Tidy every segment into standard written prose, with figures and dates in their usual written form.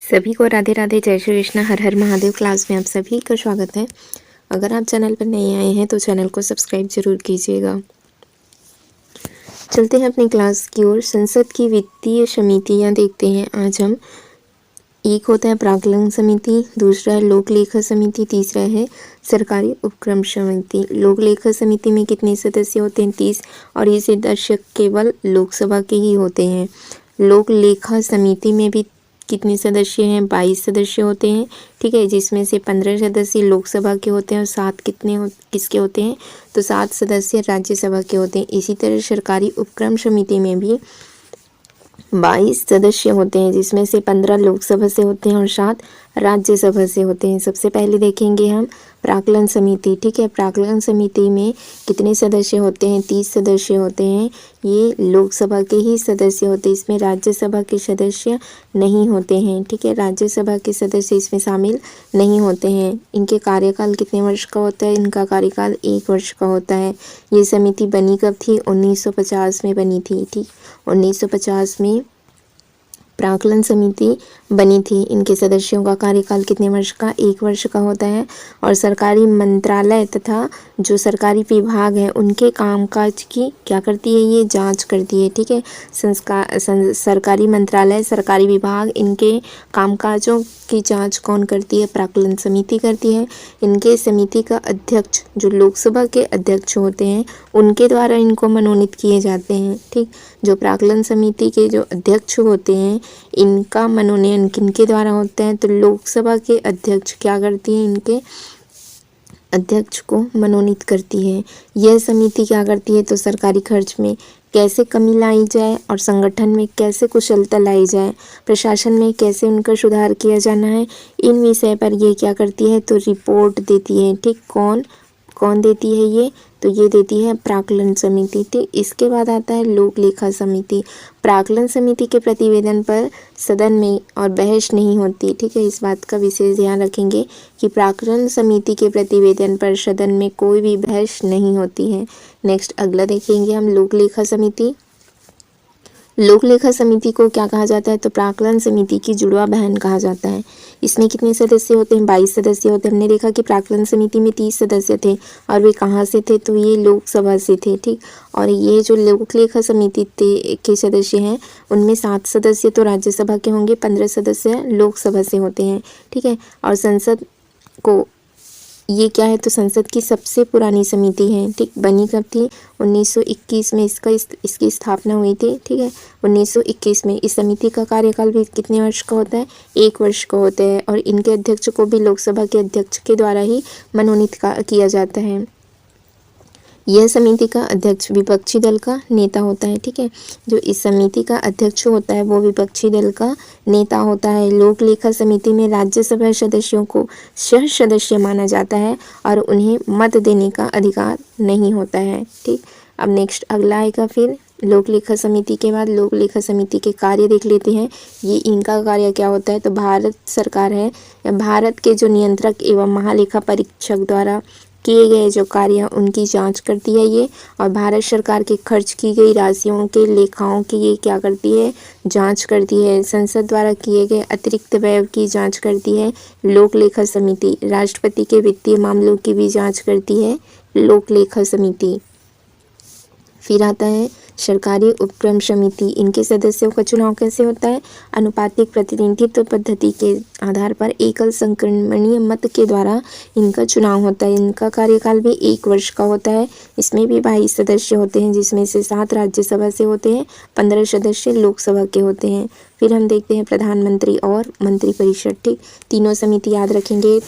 सभी को राधे राधे, जय श्री कृष्ण, हर हर महादेव। क्लास में आप सभी का स्वागत है। अगर आप चैनल पर नए आए हैं तो चैनल को सब्सक्राइब जरूर कीजिएगा। चलते हैं अपनी क्लास की ओर। संसद की वित्तीय समितियां देखते हैं आज हम। एक होता है प्राक्कलन समिति, दूसरा है लोक लेखा समिति, तीसरा है सरकारी उपक्रम समिति। लोक लेखा समिति में कितने सदस्य होते हैं? 30, और ये सदस्य केवल लोकसभा के ही होते हैं। लोक लेखा समिति में भी कितने सदस्य हैं? 22 सदस्य होते हैं, ठीक है, जिसमें से 15 सदस्य लोकसभा के होते हैं और 7 किसके होते हैं? तो 7 सदस्य राज्यसभा के होते हैं। इसी तरह सरकारी उपक्रम समिति में भी 22 सदस्य होते हैं, जिसमें से 15 लोकसभा से होते हैं और 7 राज्यसभा से होते हैं। सबसे पहले देखेंगे हम प्राक्कलन समिति, ठीक है। प्राक्कलन समिति में कितने सदस्य होते हैं? 30 सदस्य होते हैं। ये लोकसभा के ही सदस्य होते हैं, इसमें राज्यसभा के सदस्य नहीं होते हैं, ठीक है। राज्यसभा के सदस्य इसमें शामिल नहीं होते हैं। इनके कार्यकाल कितने वर्ष का होता है? इनका कार्यकाल 1 वर्ष का होता है। ये समिति बनी कब थी? 1950 में बनी थी, ठीक। 1950 में प्राक्कलन समिति बनी थी। इनके सदस्यों का कार्यकाल कितने वर्ष का? 1 वर्ष का होता है। और सरकारी मंत्रालय तथा जो सरकारी विभाग हैं उनके कामकाज की क्या करती है? ये जांच करती है, ठीक है। सरकारी मंत्रालय, सरकारी विभाग, इनके कामकाजों की जांच कौन करती है? प्राक्कलन समिति करती है। इनके समिति का अध्यक्ष जो लोकसभा के अध्यक्ष होते हैं उनके द्वारा इनको मनोनीत किए जाते हैं, ठीक। जो प्राक्कलन समिति के जो अध्यक्ष होते हैं इनका मनोनयन किनके द्वारा होता है? तो लोकसभा के अध्यक्ष क्या करती है? इनके अध्यक्ष को मनोनीत करती है। यह समिति क्या करती है? तो सरकारी खर्च में कैसे कमी लाई जाए और संगठन में कैसे कुशलता लाई जाए, प्रशासन में कैसे उनका सुधार किया जाना है, इन विषय पर ये क्या करती है? तो रिपोर्ट देती है, ठीक। कौन देती है ये? तो ये देती है प्राक्कलन समिति, ठीक। इसके बाद आता है लोक लेखा समिति। प्राक्कलन समिति के प्रतिवेदन पर सदन में और बहस नहीं होती, ठीक है। इस बात का विशेष ध्यान रखेंगे कि प्राक्कलन समिति के प्रतिवेदन पर सदन में कोई भी बहस नहीं होती है। नेक्स्ट अगला देखेंगे हम लोक लेखा समिति। लोक लेखा समिति को क्या कहा जाता है? तो प्राक्कलन समिति की जुड़वा बहन कहा जाता है। इसमें कितने सदस्य होते हैं? 22 सदस्य होते हैं। हमने देखा कि प्राक्कलन समिति में 30 सदस्य थे और वे कहाँ से थे? तो ये लोकसभा से थे, ठीक। और ये जो लोक लेखा समिति के सदस्य हैं उनमें 7 सदस्य तो राज्यसभा के होंगे, 15 सदस्य लोकसभा से होते हैं, ठीक है। और संसद को ये क्या है? तो संसद की सबसे पुरानी समिति है, ठीक। बनी कब थी? 1921 में इसकी स्थापना हुई थी, ठीक है। 1921 में। इस समिति का कार्यकाल भी कितने वर्ष का होता है? 1 वर्ष का होता है। और इनके अध्यक्ष को भी लोकसभा के अध्यक्ष के द्वारा ही मनोनीत किया जाता है। यह समिति का अध्यक्ष विपक्षी दल का नेता होता है, ठीक है। जो इस समिति का अध्यक्ष होता है वो विपक्षी दल का नेता होता है। लोक लेखा समिति में राज्यसभा सदस्यों को सह सदस्य माना जाता है और उन्हें मत देने का अधिकार नहीं होता है, ठीक। अब नेक्स्ट अगला आएगा फिर लोक लेखा समिति के बाद लोक लेखा समिति के कार्य देख लेते हैं। ये इनका कार्य क्या होता है? तो भारत सरकार है या भारत के जो नियंत्रक एवं महालेखा परीक्षक द्वारा किए गए जो कार्य उनकी जांच करती है ये। और भारत सरकार के खर्च की गई राशियों के लेखाओं की ये क्या करती है? जांच करती है। संसद द्वारा किए गए अतिरिक्त व्यय की जांच करती है लोक लेखा समिति। राष्ट्रपति के वित्तीय मामलों की भी जांच करती है लोक लेखा समिति। फिर आता है सरकारी उपक्रम समिति। इनके सदस्यों का चुनाव कैसे होता है? अनुपातिक प्रतिनिधित्व पद्धति के आधार पर एकल संक्रमणीय मत के द्वारा इनका चुनाव होता है। इनका कार्यकाल भी 1 वर्ष का होता है। इसमें भी 22 सदस्य होते हैं, जिसमें से 7 राज्यसभा से होते हैं, 15 सदस्य लोकसभा के होते हैं। फिर हम देखते हैं प्रधानमंत्री और मंत्रिपरिषद, ठीक। तीनों समिति याद रखेंगे।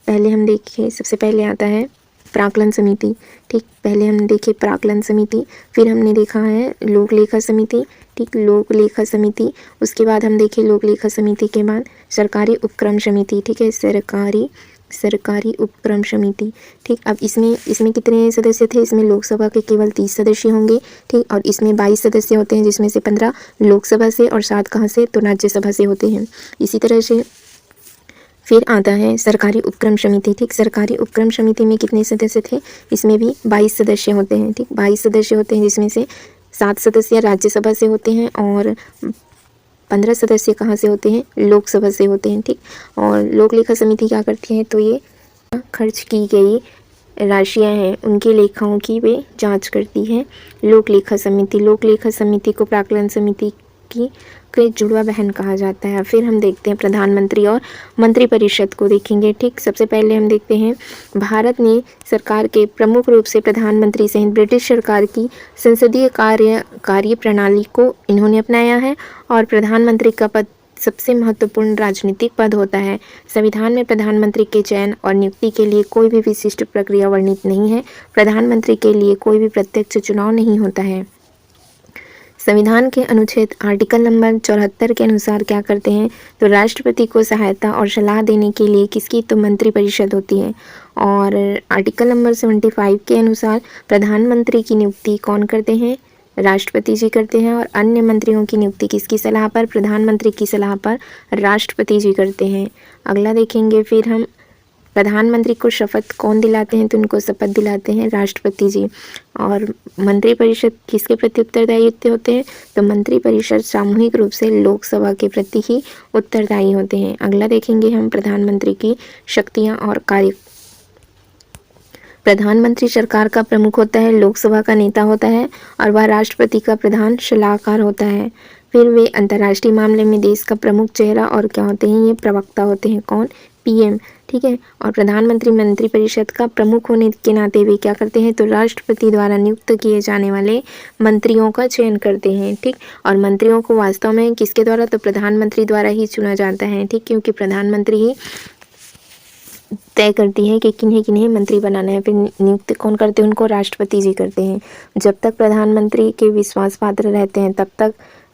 पहले हम देखें सबसे पहले आता है प्राक्कलन समिति, ठीक। पहले हम देखे प्राक्कलन समिति, फिर हमने देखा है लोक लेखा समिति, ठीक। लोक लेखा समिति, उसके बाद हम देखे लोक लेखा समिति के बाद सरकारी उपक्रम समिति, ठीक है। सरकारी उपक्रम समिति, ठीक। अब इसमें कितने सदस्य थे? इसमें लोकसभा के केवल 30 सदस्य होंगे, ठीक। और इसमें 22 सदस्य होते हैं, जिसमें से 15 लोकसभा से और 7 कहाँ से? तो राज्यसभा से होते हैं। इसी तरह से फिर आता है सरकारी उपक्रम समिति, ठीक। सरकारी उपक्रम समिति में कितने सदस्य थे? इसमें भी 22 सदस्य होते हैं, ठीक। 22 सदस्य होते हैं, जिसमें से 7 सदस्य राज्यसभा से होते हैं और 15 सदस्य कहाँ से होते हैं? लोकसभा से होते हैं, ठीक। और लोक लेखा समिति क्या करती है? तो ये खर्च की गई राशियां हैं उनके लेखाओं की वे जांच करती है लोक लेखा समिति। लोक लेखा समिति को प्राक्कलन समिति की के जुड़वा बहन कहा जाता है। फिर हम देखते हैं प्रधानमंत्री और मंत्रिपरिषद को देखेंगे, ठीक। सबसे पहले हम देखते हैं भारत ने सरकार के प्रमुख रूप से प्रधानमंत्री सहित ब्रिटिश सरकार की संसदीय कार्य प्रणाली को इन्होंने अपनाया है और प्रधानमंत्री का पद सबसे महत्वपूर्ण राजनीतिक पद होता है। संविधान में प्रधानमंत्री के चयन और नियुक्ति के लिए कोई भी विशिष्ट प्रक्रिया वर्णित नहीं है। प्रधानमंत्री के लिए कोई भी प्रत्यक्ष चुनाव नहीं होता है। संविधान के अनुच्छेद आर्टिकल नंबर 74 के अनुसार क्या करते हैं? तो राष्ट्रपति को सहायता और सलाह देने के लिए किसकी? तो मंत्रिपरिषद होती है। और आर्टिकल नंबर 75 के अनुसार प्रधानमंत्री की नियुक्ति कौन करते हैं? राष्ट्रपति जी करते हैं। और अन्य मंत्रियों की नियुक्ति किसकी सलाह पर? प्रधानमंत्री की सलाह पर राष्ट्रपति जी करते हैं। अगला देखेंगे फिर हम प्रधानमंत्री को शपथ कौन दिलाते हैं? तो उनको शपथ दिलाते हैं राष्ट्रपति जी। और मंत्रिपरिषद किसके प्रति उत्तरदायी होते हैं? तो मंत्रिपरिषद सामूहिक रूप से लोकसभा के प्रति ही उत्तरदायी होते हैं। अगला देखेंगे हम प्रधानमंत्री की शक्तियाँ और कार्य। प्रधानमंत्री सरकार का प्रमुख होता है, लोकसभा का नेता होता है और वह राष्ट्रपति का प्रधान सलाहकार होता है। फिर वे अंतर्राष्ट्रीय मामले में देश का प्रमुख चेहरा और क्या होते हैं? ये प्रवक्ता होते हैं। कौन? पीएम, ठीक है। और प्रधानमंत्री मंत्रिपरिषद का प्रमुख होने के नाते वे क्या करते हैं? तो राष्ट्रपति द्वारा नियुक्त किए जाने वाले मंत्रियों का चयन करते हैं, ठीक। और मंत्रियों को वास्तव में किसके द्वारा? तो प्रधानमंत्री द्वारा ही चुना जाता है, ठीक, क्योंकि प्रधानमंत्री ही तय करती है कि किन्हें किन्हें मंत्री बनाना है। फिर नियुक्त कौन करते हैं? उनको राष्ट्रपति जी करते हैं। जब तक प्रधानमंत्री के विश्वास पात्र रहते हैं तब तक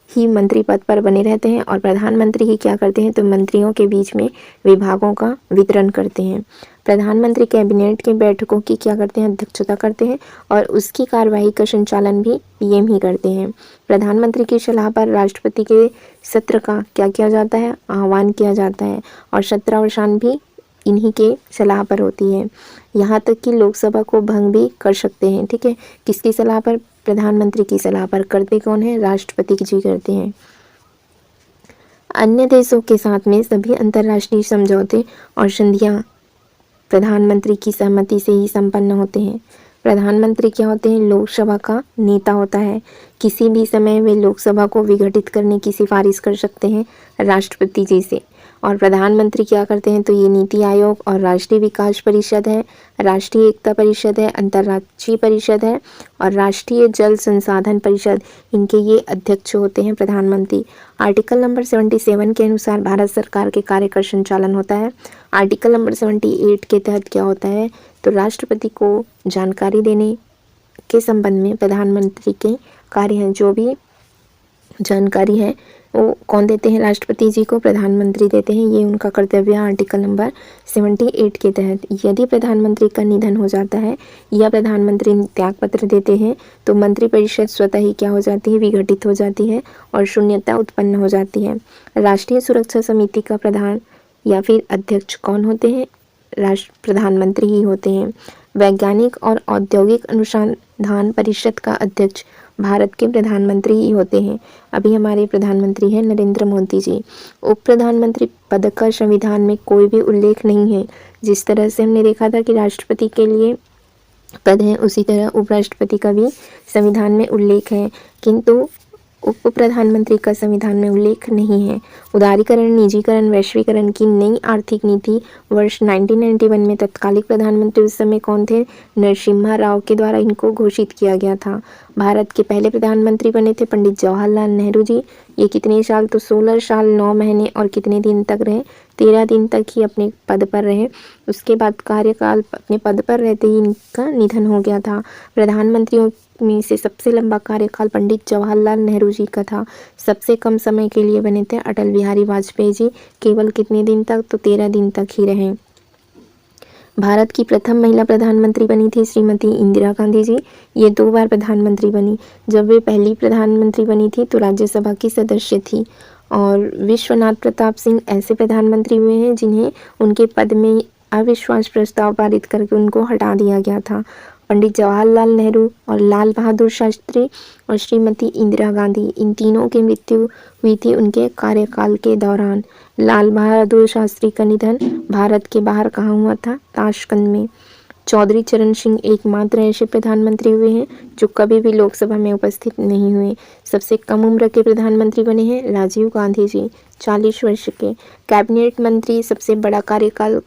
ही मंत्री पद पर बने रहते हैं और प्रधानमंत्री ही क्या करते हैं? तो मंत्रियों के बीच में विभागों का वितरण करते हैं। प्रधानमंत्री कैबिनेट की बैठकों की क्या करते हैं? अध्यक्षता करते हैं और उसकी कार्यवाही का संचालन भी पीएम ही करते हैं। प्रधानमंत्री की सलाह पर राष्ट्रपति के सत्र का क्या किया जाता है? आह्वान किया जाता है और सत्रावसान भी इन्हीं के सलाह पर होती है। यहाँ तक कि लोकसभा को भंग भी कर सकते हैं, ठीक है। किसकी सलाह पर? प्रधानमंत्री की सलाह पर। करते कौन है? राष्ट्रपति जी करते हैं। अन्य देशों के साथ में सभी अंतर्राष्ट्रीय समझौते और संधियां प्रधानमंत्री की सहमति से ही संपन्न होते हैं। प्रधानमंत्री क्या होते हैं? लोकसभा का नेता होता है। किसी भी समय वे लोकसभा को विघटित करने की सिफारिश कर सकते हैं राष्ट्रपति जी से। और प्रधानमंत्री क्या करते हैं? तो ये नीति आयोग और राष्ट्रीय विकास परिषद है, राष्ट्रीय एकता परिषद है, अंतर्राष्ट्रीय परिषद है और राष्ट्रीय जल संसाधन परिषद, इनके ये अध्यक्ष होते हैं प्रधानमंत्री। आर्टिकल नंबर 77 के अनुसार भारत सरकार के कार्य का संचालन होता है। आर्टिकल नंबर 78 के तहत क्या होता है? तो राष्ट्रपति को जानकारी देने के संबंध में प्रधानमंत्री के कार्य हैं। जो भी जानकारी है वो कौन देते हैं? राष्ट्रपति जी को प्रधानमंत्री देते हैं। ये उनका कर्तव्य है आर्टिकल नंबर 78 के तहत। यदि प्रधानमंत्री का निधन हो जाता है या प्रधानमंत्री त्यागपत्र देते हैं तो मंत्रिपरिषद स्वतः ही क्या हो जाती है? विघटित हो जाती है और शून्यता उत्पन्न हो जाती है। राष्ट्रीय सुरक्षा समिति का प्रधान या फिर अध्यक्ष कौन होते हैं? प्रधानमंत्री ही होते हैं। वैज्ञानिक और औद्योगिक अनुसंधान परिषद का अध्यक्ष भारत के प्रधानमंत्री ही होते हैं। अभी हमारे प्रधानमंत्री हैं नरेंद्र मोदी जी। उप प्रधानमंत्री पद का संविधान में कोई भी उल्लेख नहीं है। जिस तरह से हमने देखा था कि राष्ट्रपति के लिए पद है, उसी तरह उपराष्ट्रपति का भी संविधान में उल्लेख है, किंतु उप प्रधानमंत्री का संविधान में उल्लेख नहीं है। उदारीकरण, निजीकरण, वैश्वीकरण की नई आर्थिक नीति वर्ष 1991 में तत्कालिक प्रधानमंत्री उस समय कौन थे? नरसिम्हा राव के द्वारा इनको घोषित किया गया था। भारत के पहले प्रधानमंत्री बने थे पंडित जवाहरलाल नेहरू जी। ये कितने साल? तो 16 साल 9 महीने और कितने दिन तक रहे? 13 दिन तक ही अपने पद पर रहे। उसके बाद कार्यकाल अपने पद पर रहते ही इनका निधन हो गया था। प्रधानमंत्रियों में से सबसे लंबा कार्यकाल पंडित जवाहरलाल नेहरू जी का था। सबसे कम समय के लिए बने थे अटल बिहारी वाजपेयी जी। केवल कितने दिन तक? तो 13 दिन तक ही रहे। भारत की प्रथम महिला प्रधानमंत्री बनी थी श्रीमती इंदिरा गांधी जी। ये 2 बार प्रधानमंत्री बनी। जब वे पहली प्रधानमंत्री बनी थी तो राज्यसभा की सदस्य थी। और विश्वनाथ प्रताप सिंह ऐसे प्रधानमंत्री हुए हैं जिन्हें उनके पद में अविश्वास प्रस्ताव पारित करके उनको हटा दिया गया था। पंडित जवाहरलाल नेहरू और लाल बहादुर शास्त्री और श्रीमती इंदिरा गांधी, इन तीनों की मृत्यु हुई थी उनके कार्यकाल के दौरान। लाल बहादुर शास्त्री का निधन भारत के बाहर कहाँ हुआ था? ताशकंद में। चौधरी चरण सिंह एकमात्र ऐसे प्रधानमंत्री हुए हैं जो कभी भी लोकसभा में उपस्थित नहीं हुए। सबसे कम उम्र के प्रधानमंत्री बने हैं राजीव गांधी जी, 40 वर्ष के। कैबिनेट मंत्री सबसे बड़ा कार्यकाल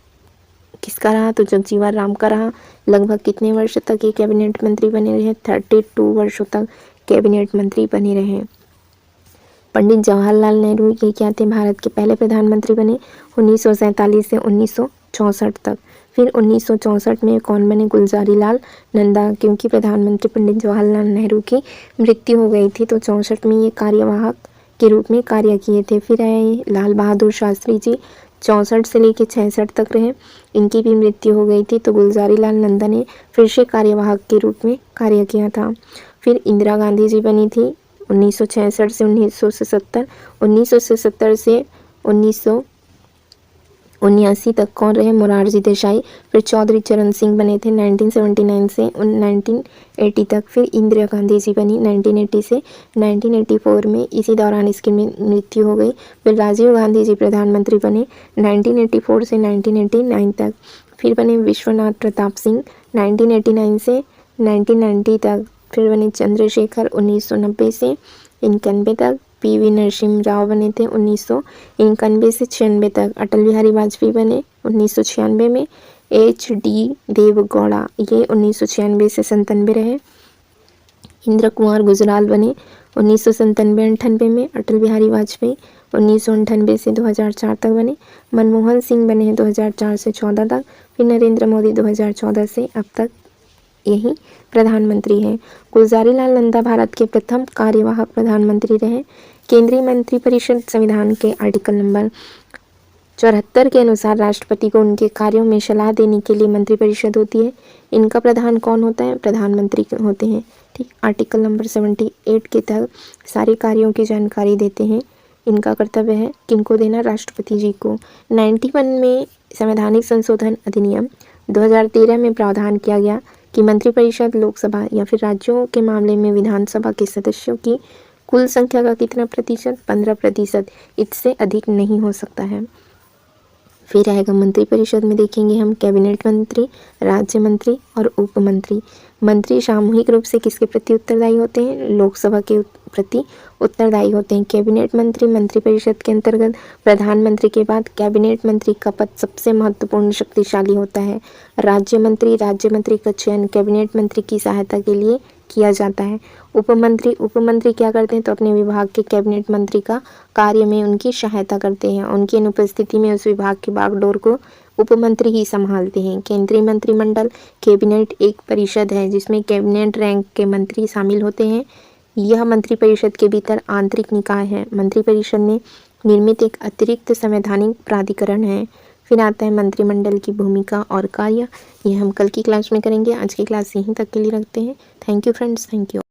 किसका रहा? तो जगजीवन राम का रहा। लगभग कितने वर्ष तक ये कैबिनेट मंत्री बने रहे? 32 वर्षों तक कैबिनेट मंत्री बने रहे। पंडित जवाहरलाल नेहरू ये क्या थे? भारत के पहले प्रधानमंत्री बने 1947 से 1964 तक। फिर 1964 में कौन बने? गुलजारी लाल नंदा, क्योंकि प्रधानमंत्री पंडित जवाहरलाल नेहरू की मृत्यु हो गई थी तो 64 में ये कार्यवाहक के रूप में कार्य किए थे। फिर आए लाल बहादुर शास्त्री जी, 64 से लेकर 66 तक रहे, इनकी भी मृत्यु हो गई थी तो गुलजारी लाल नंदा ने फिर से कार्यवाहक के रूप में कार्य किया था। फिर इंदिरा गांधी जी बनी थी 1966 से 1970, 1970 से 1979 तक कौन रहे? मोरारजी देसाई। फिर चौधरी चरण सिंह बने थे 1979 से 1980 तक। फिर इंदिरा गांधी जी बनी 1980 से 1984 में, इसी दौरान इसकी मृत्यु हो गई। फिर राजीव गांधी जी प्रधानमंत्री बने 1984 से 1989 तक। फिर बने विश्वनाथ प्रताप सिंह 1989 से 1990 तक। फिर बने चंद्रशेखर 1990 से 1991 तक। पीवी नरसिम्हा राव बने थे 1991 से 96 तक। अटल बिहारी वाजपेयी बने 1996 में। HD देवगौड़ा ये 1996 से 97 रहे। इंदिरा कुमार गुजराल बने 1997-98 में। अटल बिहारी वाजपेयी 1998 से 2004 तक बने। मनमोहन सिंह बने हैं 2004 से 14 तक। फिर नरेंद्र मोदी 2014 से अब तक यही प्रधानमंत्री हैं। गुलजारी लाल नंदा भारत के प्रथम कार्यवाहक प्रधानमंत्री रहे। केंद्रीय मंत्रिपरिषद संविधान के आर्टिकल नंबर 74 के अनुसार राष्ट्रपति को उनके कार्यों में सलाह देने के लिए मंत्रिपरिषद होती है। इनका प्रधान कौन होता है? प्रधानमंत्री होते हैं। ठीक, आर्टिकल नंबर 78 के तहत सारे कार्यों की जानकारी देते हैं। इनका कर्तव्य है किनको देना? राष्ट्रपति जी को। 91 में संवैधानिक संशोधन अधिनियम 2013 में प्रावधान किया गया कि मंत्रिपरिषद लोकसभा या फिर राज्यों के मामले में विधानसभा के सदस्यों की कुल संख्या का कितना प्रतिशत? 15%, इससे अधिक नहीं हो सकता है। फिर आएगा मंत्रिपरिषद में देखेंगे हम कैबिनेट मंत्री, राज्य मंत्री और उप मंत्री। मंत्री सामूहिक रूप से किसके प्रति उत्तरदायी होते हैं? लोकसभा के प्रति उत्तरदायी होते हैं। कैबिनेट मंत्री मंत्रिपरिषद के अंतर्गत प्रधानमंत्री के बाद कैबिनेट मंत्री का पद सबसे महत्वपूर्ण शक्तिशाली होता है। राज्य मंत्री का चयन कैबिनेट मंत्री की सहायता के लिए किया जाता है। उपमंत्री क्या करते हैं? तो अपने विभाग के कैबिनेट मंत्री का कार्य में उनकी सहायता करते हैं। उनकी अनुपस्थिति में उस विभाग की बागडोर को उपमंत्री ही संभालते हैं। केंद्रीय मंत्रिमंडल कैबिनेट एक परिषद है जिसमें कैबिनेट रैंक के मंत्री शामिल होते हैं। यह मंत्रिपरिषद के भीतर आंतरिक निकाय है। मंत्रिपरिषद में निर्मित एक अतिरिक्त संवैधानिक प्राधिकरण है। फिर आता है मंत्रिमंडल की भूमिका और कार्य। यह हम कल की क्लास में करेंगे। आज की क्लास यहीं तक के लिए रखते हैं। Thank you friends, thank you.